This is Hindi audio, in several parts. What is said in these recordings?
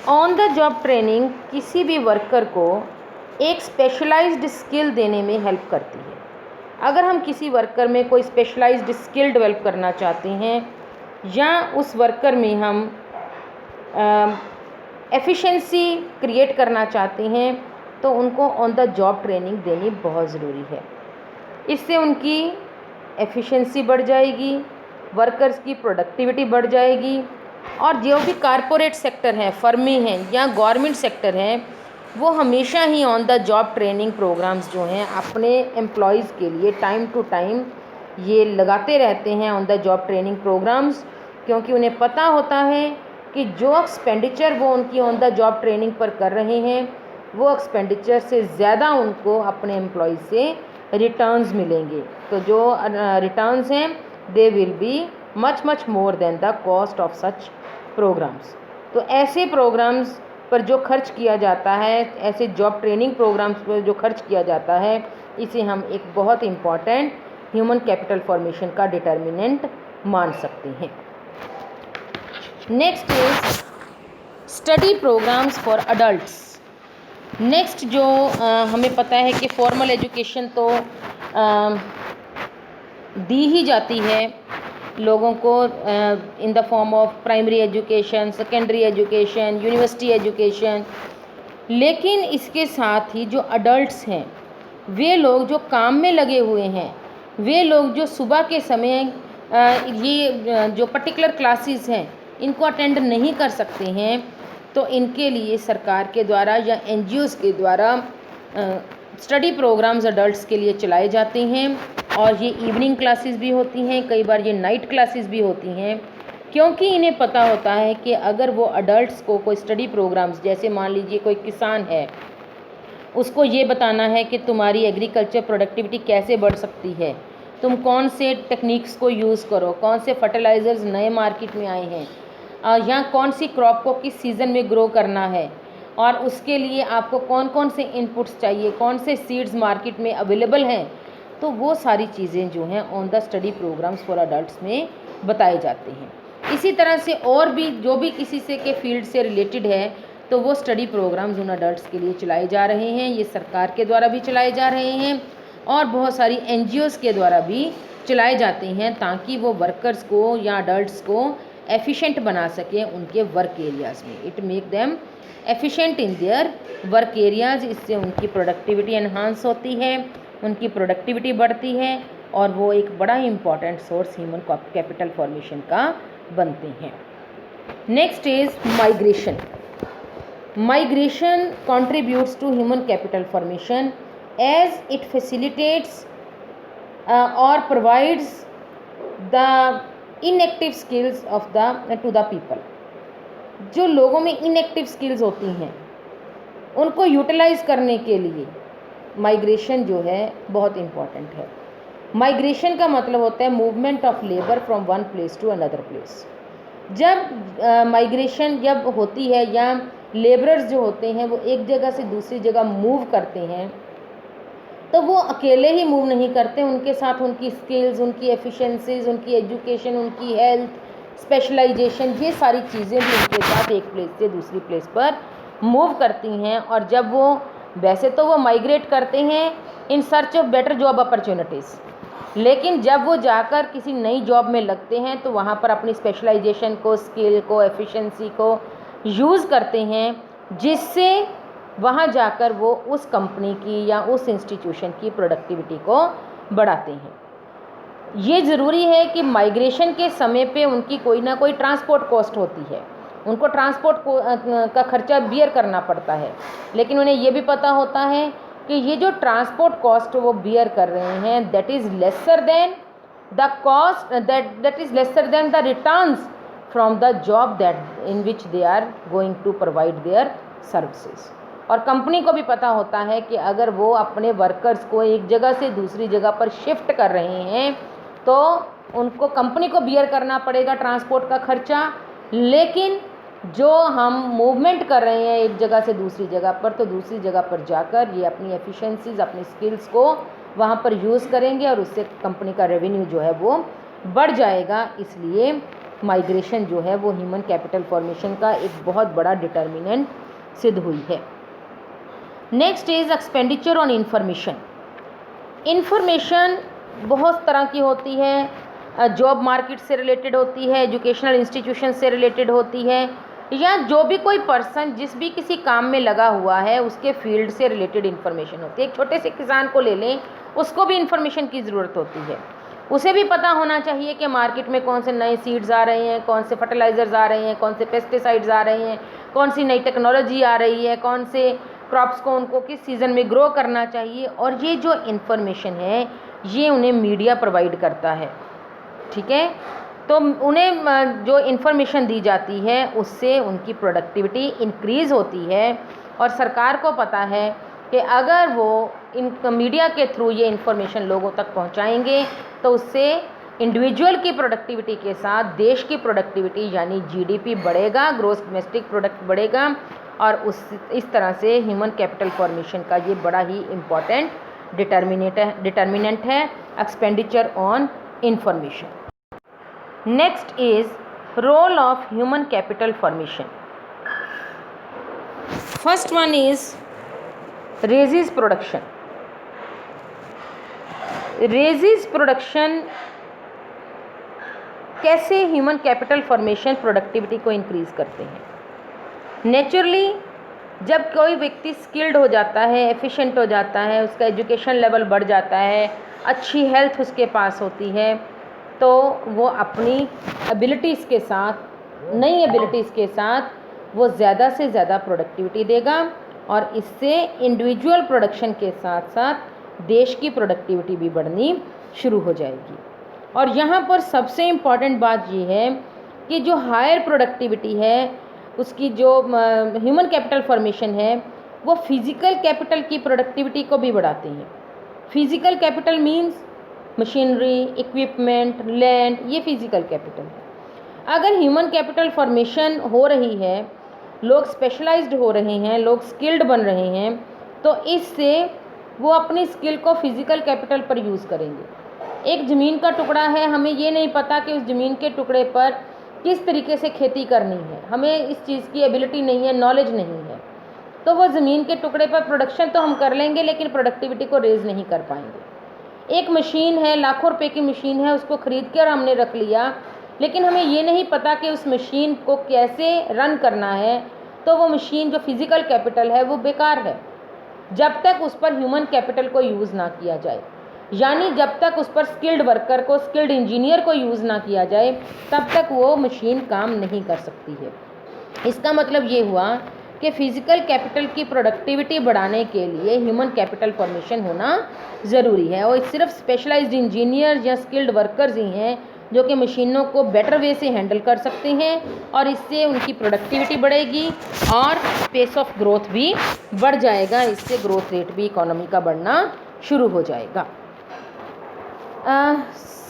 ऑन द जॉब ट्रेनिंग किसी भी वर्कर को एक स्पेशलाइज्ड स्किल देने में हेल्प करती है। अगर हम किसी वर्कर में कोई स्पेशलाइज्ड स्किल डेवलप करना चाहते हैं या उस वर्कर में हम एफिशिएंसी क्रिएट करना चाहते हैं तो उनको ऑन द जॉब ट्रेनिंग देनी बहुत ज़रूरी है। इससे उनकी एफिशिएंसी बढ़ जाएगी, वर्कर्स की प्रोडक्टिविटी बढ़ जाएगी और जो भी कारपोरेट सेक्टर हैं, फर्में हैं या गवर्नमेंट सेक्टर हैं, वो हमेशा ही on the job training programs जो हैं अपने एम्प्लॉयज़ के लिए टाइम टू टाइम ये लगाते रहते हैं on the job training programmes, क्योंकि उन्हें पता होता है कि जो एक्सपेंडिचर वो उनकी ऑन द जॉब ट्रेनिंग पर कर रहे हैं वो एक्सपेंडिचर से ज़्यादा उनको अपने एम्प्लॉय से रिटर्न्स मिलेंगे। तो जो रिटर्न्स हैं they will be much more than the cost of such programmes. तो ऐसे प्रोग्राम्स पर जो खर्च किया जाता है, ऐसे जॉब ट्रेनिंग प्रोग्राम्स पर जो खर्च किया जाता है, इसे हम एक बहुत इम्पॉर्टेंट ह्यूमन कैपिटल फॉर्मेशन का डिटर्मिनेंट मान सकते हैं। Next is study programmes for adults. Next जो हमें पता है कि फॉर्मल एजुकेशन तो दी ही जाती है लोगों को in the form of primary education, secondary education, university education, लेकिन इसके साथ ही जो अडल्ट्स हैं, वे लोग जो काम में लगे हुए हैं, वे लोग जो सुबह के समय ये जो पर्टिकुलर क्लासेस हैं इनको अटेंड नहीं कर सकते हैं, तो इनके लिए सरकार के द्वारा या एनजीओज़ के द्वारा स्टडी प्रोग्राम्स अडल्ट्स के लिए चलाए जाते हैं और ये इवनिंग क्लासेस भी होती हैं, कई बार ये नाइट क्लासेस भी होती हैं, क्योंकि इन्हें पता होता है कि अगर वो अडल्ट्स को कोई स्टडी प्रोग्राम्स, जैसे मान लीजिए कोई किसान है, उसको ये बताना है कि तुम्हारी एग्रीकल्चर प्रोडक्टिविटी कैसे बढ़ सकती है, तुम कौन से टेक्निक्स को यूज़ करो, कौन से फर्टिलाइज़र्स नए मार्केट में आए हैं, या कौन सी क्रॉप को किस सीज़न में ग्रो करना है और उसके लिए आपको कौन कौन से इनपुट्स चाहिए, कौन से सीड्स मार्केट में अवेलेबल हैं, तो वो सारी चीज़ें जो हैं on the study programmes for adults में बताए जाते हैं। इसी तरह से और भी जो भी किसी से के फील्ड से रिलेटेड है तो वो स्टडी प्रोग्राम्स उन अडल्ट्स के लिए चलाए जा रहे हैं। ये सरकार के द्वारा भी चलाए जा रहे हैं और बहुत सारी एनजीओज़ के द्वारा भी चलाए जाते हैं, ताकि वो वर्कर्स को या अडल्ट्स को एफिशिएंट बना सकें उनके वर्क एरियाज़ में। It make them efficient in their work areas. इससे उनकी प्रोडक्टिविटी एनहांस होती है, उनकी प्रोडक्टिविटी बढ़ती है और वो एक बड़ा important source human capital formation का बनते हैं। Next is migration. Migration contributes to human capital formation as it facilitates or provides the inactive skills of to the people। जो लोगों में इनएक्टिव स्किल्स होती हैं उनको यूटिलाइज करने के लिए माइग्रेशन जो है बहुत इम्पॉर्टेंट है। माइग्रेशन का मतलब होता है movement of labour from one place to another place. जब माइग्रेशन जब होती है या लेबरर्स जो होते हैं वो एक जगह से दूसरी जगह मूव करते हैं, तो वो अकेले ही मूव नहीं करते, उनके साथ उनकी स्किल्स, उनकी एफिशिएंसीज, उनकी एजुकेशन, उनकी हेल्थ, स्पेशलाइजेशन, ये सारी चीज़ें भी उनके साथ एक प्लेस से दूसरी प्लेस पर मूव करती हैं। और जब वो वैसे तो वो माइग्रेट करते हैं in search of better job opportunities, लेकिन जब वो जाकर किसी नई जॉब में लगते हैं तो वहाँ पर अपनी स्पेशलाइजेशन को, स्किल को, एफिशिएंसी को यूज़ करते हैं, जिससे वहाँ जाकर वो उस कंपनी की या उस इंस्टीट्यूशन की प्रोडक्टिविटी को बढ़ाते हैं। ये ज़रूरी है कि माइग्रेशन के समय पे उनकी कोई ना कोई ट्रांसपोर्ट कॉस्ट होती है, उनको ट्रांसपोर्ट का खर्चा बियर करना पड़ता है, लेकिन उन्हें ये भी पता होता है कि ये जो ट्रांसपोर्ट कॉस्ट वो बियर कर रहे हैं that is lesser than the cost, that is lesser than the returns from the job that in which they are going to provide their services. और कंपनी को भी पता होता है कि अगर वो अपने वर्कर्स को एक जगह से दूसरी जगह पर शिफ्ट कर रहे हैं तो उनको, कंपनी को बियर करना पड़ेगा ट्रांसपोर्ट का खर्चा, लेकिन जो हम मूवमेंट कर रहे हैं एक जगह से दूसरी जगह पर, तो दूसरी जगह पर जाकर ये अपनी एफिशिएंसीज, अपनी स्किल्स को वहाँ पर यूज़ करेंगे और उससे कंपनी का रेवेन्यू जो है वो बढ़ जाएगा। इसलिए माइग्रेशन जो है वो ह्यूमन कैपिटल फॉर्मेशन का एक बहुत बड़ा डिटर्मिनेंट सिद्ध हुई है। Next is expenditure on information. Information बहुत तरह की होती है, जॉब मार्केट से रिलेटेड होती है, एजुकेशनल इंस्टीट्यूशन से रिलेटेड होती है, या जो भी कोई पर्सन जिस भी किसी काम में लगा हुआ है उसके फील्ड से रिलेटेड इन्फॉर्मेशन होती है। एक छोटे से किसान को ले लें, उसको भी इन्फॉर्मेशन की ज़रूरत होती है। उसे भी पता होना चाहिए कि मार्केट में कौन से नए सीड्स आ रहे हैं, कौन से फर्टिलाइज़र्स आ रहे हैं, कौन से पेस्टिसाइड्स आ रहे हैं, कौन सी नई टेक्नोलॉजी आ रही है, कौन से क्रॉप्स को उनको किस सीज़न में ग्रो करना चाहिए। और ये जो इन्फॉर्मेशन है ये उन्हें मीडिया प्रोवाइड करता है, ठीक है। तो उन्हें जो इन्फॉर्मेशन दी जाती है उससे उनकी प्रोडक्टिविटी इंक्रीज़ होती है। और सरकार को पता है कि अगर वो इन मीडिया के थ्रू ये इन्फॉर्मेशन लोगों तक पहुंचाएंगे तो उससे इंडिविजुअल की प्रोडक्टिविटी के साथ देश की प्रोडक्टिविटी यानी जीडीपी बढ़ेगा, ग्रॉस डोमेस्टिक प्रोडक्ट बढ़ेगा। और इस तरह से ह्यूमन कैपिटल फॉर्मेशन का ये बड़ा ही इम्पॉर्टेंट डिटर्मिनेंट है, expenditure on information. Next is role of human capital formation. First one is raises production. Raises production कैसे ह्यूमन कैपिटल फॉर्मेशन प्रोडक्टिविटी को इंक्रीज करते हैं। नेचुरली जब कोई व्यक्ति स्किल्ड हो जाता है, एफिशिएंट हो जाता है, उसका एजुकेशन लेवल बढ़ जाता है, अच्छी हेल्थ उसके पास होती है, तो वो अपनी एबिलिटीज़ के साथ, नई एबिलिटीज़ के साथ वो ज़्यादा से ज़्यादा प्रोडक्टिविटी देगा। और इससे इंडिविजुअल प्रोडक्शन के साथ साथ देश की प्रोडक्टिविटी भी बढ़नी शुरू हो जाएगी। और यहाँ पर सबसे इम्पॉर्टेंट बात ये है कि जो हायर प्रोडक्टिविटी है उसकी जो ह्यूमन कैपिटल फॉर्मेशन है वो फिज़िकल कैपिटल की प्रोडक्टिविटी को भी बढ़ाते हैं। Physical capital means machinery, equipment, land, ये फिज़िकल कैपिटल है। अगर ह्यूमन कैपिटल फॉर्मेशन हो रही है, लोग स्पेशलाइज्ड हो रहे हैं, लोग स्किल्ड बन रहे हैं, तो इससे वो अपनी स्किल को फिज़िकल कैपिटल पर यूज़ करेंगे। एक ज़मीन का टुकड़ा है, हमें ये नहीं पता कि उस ज़मीन के टुकड़े पर किस तरीके से खेती करनी है, हमें इस चीज़ की एबिलिटी नहीं है, नॉलेज नहीं है, तो वो ज़मीन के टुकड़े पर प्रोडक्शन तो हम कर लेंगे लेकिन प्रोडक्टिविटी को रेज़ नहीं कर पाएंगे। एक मशीन है, लाखों रुपए की मशीन है, उसको ख़रीद कर हमने रख लिया, लेकिन हमें ये नहीं पता कि उस मशीन को कैसे रन करना है, तो वो मशीन जो फिज़िकल कैपिटल है वो बेकार है जब तक उस पर ह्यूमन कैपिटल को यूज़ ना किया जाए। यानी जब तक उस पर स्किल्ड वर्कर को, स्किल्ड इंजीनियर को यूज़ ना किया जाए तब तक वो मशीन काम नहीं कर सकती है। इसका मतलब ये हुआ कि फ़िज़िकल कैपिटल की प्रोडक्टिविटी बढ़ाने के लिए ह्यूमन कैपिटल फॉर्मेशन होना ज़रूरी है। और सिर्फ स्पेशलाइज्ड इंजीनियर या स्किल्ड वर्कर्स ही हैं जो कि मशीनों को बेटर वे से हैंडल कर सकते हैं, और इससे उनकी प्रोडक्टिविटी बढ़ेगी और पेस ऑफ ग्रोथ भी बढ़ जाएगा। इससे ग्रोथ रेट भी इकोनॉमी का बढ़ना शुरू हो जाएगा।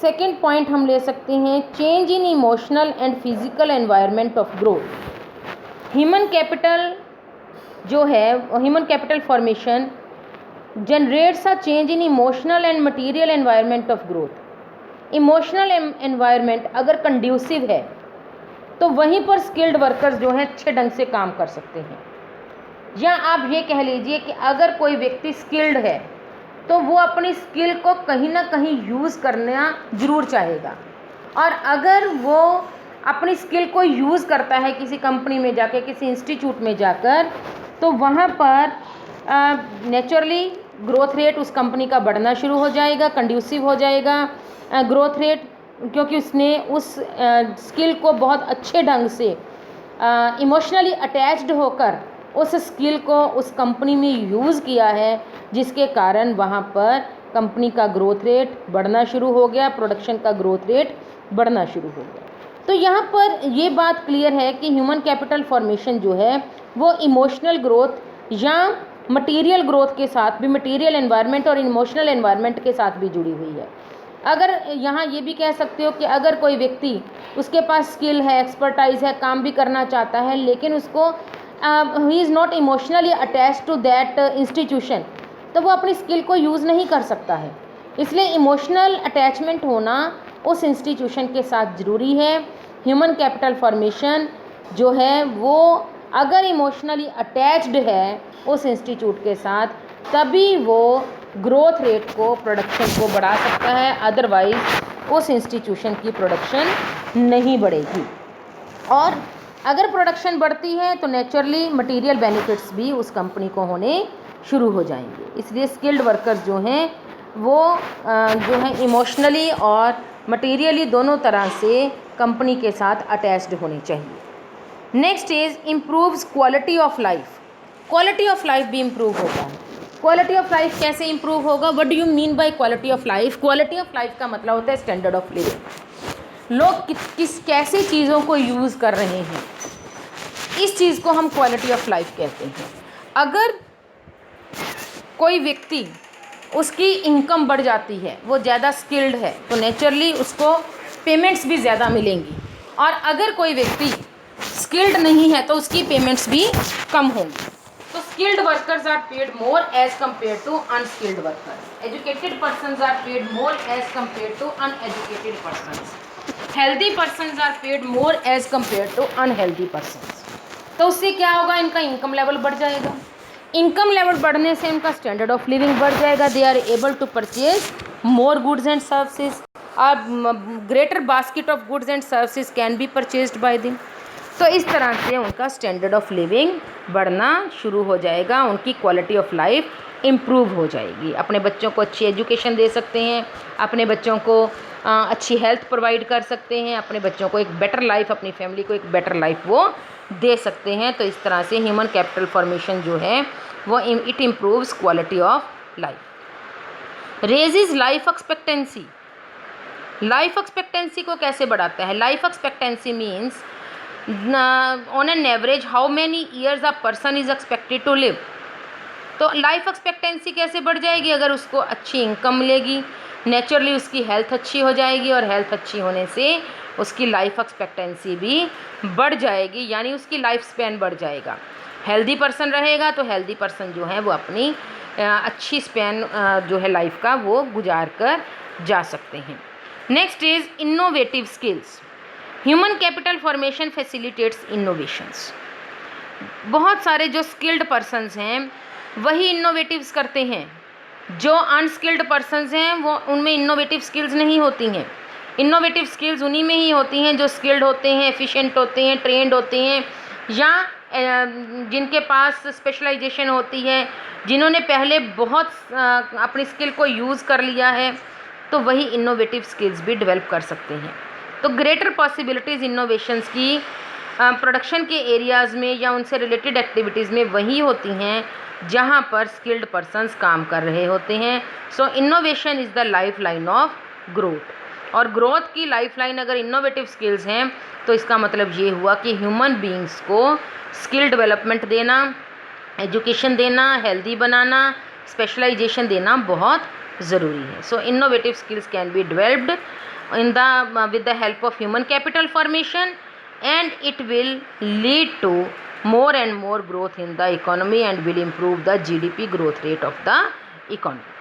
सेकेंड पॉइंट हम ले सकते हैं, change in emotional and physical environment of growth. Human capital जो है, human capital formation generates a change in emotional and material environment of growth. Emotional environment अगर कंड्यूसिव है तो वहीं पर स्किल्ड वर्कर्स जो हैं अच्छे ढंग से काम कर सकते हैं। या आप ये कह लीजिए कि अगर कोई व्यक्ति स्किल्ड है तो वो अपनी स्किल को कहीं ना कहीं यूज़ करना ज़रूर चाहेगा, और अगर वो अपनी स्किल को यूज़ करता है किसी कंपनी में जाकर, किसी इंस्टीट्यूट में जाकर, तो वहाँ पर नेचुरली ग्रोथ रेट उस कंपनी का बढ़ना शुरू हो जाएगा, कंड्यूसिव हो जाएगा ग्रोथ रेट, क्योंकि उसने उस स्किल को बहुत अच्छे ढंग से इमोशनली अटैच्ड होकर उस स्किल को उस कंपनी में यूज़ किया है, जिसके कारण वहाँ पर कंपनी का ग्रोथ रेट बढ़ना शुरू हो गया, प्रोडक्शन का ग्रोथ रेट बढ़ना शुरू हो गया। तो यहाँ पर ये बात क्लियर है कि ह्यूमन कैपिटल फॉर्मेशन जो है वो इमोशनल ग्रोथ या मटेरियल ग्रोथ के साथ भी, मटेरियल एनवायरनमेंट और इमोशनल एनवायरनमेंट के साथ भी जुड़ी हुई है। अगर यहाँ ये भी कह सकते हो कि अगर कोई व्यक्ति, उसके पास स्किल है, एक्सपर्टाइज है, काम भी करना चाहता है, लेकिन उसको he is not emotionally attach to that institution, तो वो अपनी स्किल को यूज़ नहीं कर सकता है। इसलिए इमोशनल अटैचमेंट होना उस इंस्टीट्यूशन के साथ ज़रूरी है। ह्यूमन कैपिटल फॉर्मेशन जो है वो अगर इमोशनली अटैच्ड है उस इंस्टीट्यूट के साथ, तभी वो ग्रोथ रेट को, प्रोडक्शन को बढ़ा सकता है, अदरवाइज उस इंस्टीट्यूशन की प्रोडक्शन नहीं बढ़ेगी। और अगर प्रोडक्शन बढ़ती है तो नेचुरली मटेरियल बेनिफिट्स भी उस कंपनी को होने शुरू हो जाएंगे। इसलिए स्किल्ड वर्कर्स जो हैं वो जो है इमोशनली और मटेरियली दोनों तरह से कंपनी के साथ अटैच्ड होने चाहिए। Next is improves quality of life. Quality of life भी इम्प्रूव होता है। क्वालिटी ऑफ लाइफ कैसे इम्प्रूव होगा? What do you mean by quality of life? Quality of life का मतलब होता है स्टैंडर्ड ऑफ लिविंग। लोग किस कैसी चीज़ों को यूज़ कर रहे हैं, इस चीज़ को हम क्वालिटी ऑफ लाइफ कहते हैं। अगर कोई व्यक्ति, उसकी इनकम बढ़ जाती है, वो ज़्यादा स्किल्ड है, तो नेचुरली उसको पेमेंट्स भी ज़्यादा मिलेंगी। और अगर कोई व्यक्ति स्किल्ड नहीं है तो उसकी पेमेंट्स भी कम होंगी। तो skilled workers are paid more as compare to unskilled workers. Educated persons are paid more as compare to uneducated persons. Healthy persons are paid more as compare to unhealthy persons. तो उससे क्या होगा? इनका इनकम लेवल बढ़ जाएगा। इनकम लेवल बढ़ने से इनका स्टैंडर्ड ऑफ लिविंग बढ़ जाएगा। They are able to purchase more goods and services. Greater basket of goods and services can be purchased by them. तो इस तरह से उनका स्टैंडर्ड ऑफ लिविंग बढ़ना शुरू हो जाएगा, उनकी क्वालिटी ऑफ लाइफ इम्प्रूव हो जाएगी। अपने बच्चों को अच्छी एजुकेशन दे सकते हैं, अपने बच्चों को अच्छी हेल्थ प्रोवाइड कर सकते हैं, अपने बच्चों को एक बेटर लाइफ, अपनी फैमिली को एक बेटर लाइफ वो दे सकते हैं। तो इस तरह से ह्यूमन कैपिटल फॉर्मेशन जो है वो it improves quality of life. Raises life expectancy. Life expectancy को कैसे बढ़ाता है? Life expectancy means on an average how many years a person is expected to live. तो लाइफ एक्सपेक्टेंसी कैसे बढ़ जाएगी? अगर उसको अच्छी इनकम मिलेगी, नेचुरली उसकी हेल्थ अच्छी हो जाएगी, और हेल्थ अच्छी होने से उसकी लाइफ एक्सपेक्टेंसी भी बढ़ जाएगी, यानी उसकी लाइफ स्पैन बढ़ जाएगा। हेल्दी पर्सन रहेगा तो हेल्दी पर्सन जो है वो अपनी अच्छी स्पैन जो है लाइफ का वो गुजार कर जा सकते हैं। Next is innovative skills. Human capital formation facilitates innovations. बहुत सारे जो स्किल्ड पर्सन्स हैं वही इनोवेटिव्स करते हैं। जो अनस्किल्ड पर्सन्स हैं वो उनमें इनोवेटिव स्किल्स नहीं होती हैं। इनोवेटिव स्किल्स उन्हीं में ही होती हैं जो स्किल्ड होते हैं, एफिशिएंट होते हैं, ट्रेंड होते हैं, या जिनके पास स्पेशलाइजेशन होती है, जिन्होंने पहले बहुत अपनी स्किल को यूज़ कर लिया है, तो वही इनोवेटिव स्किल्स भी डेवलप कर सकते हैं। तो ग्रेटर पॉसिबिलिटीज़ इनोवेशंस की प्रोडक्शन के एरियाज़ में या उनसे रिलेटेड एक्टिविटीज़ में वही होती हैं जहाँ पर स्किल्ड पर्सन्स काम कर रहे होते हैं। So innovation is the life line of growth. और ग्रोथ की लाइफ लाइन अगर इनोवेटिव स्किल्स हैं तो इसका मतलब ये हुआ कि ह्यूमन बीइंग्स को स्किल डेवलपमेंट देना, एजुकेशन देना, हेल्दी बनाना, स्पेशलाइजेशन देना बहुत ज़रूरी है। So innovative skills can be developed with the help of human capital formation, and it will lead to more and more growth in the economy and will improve the GDP growth rate of the economy.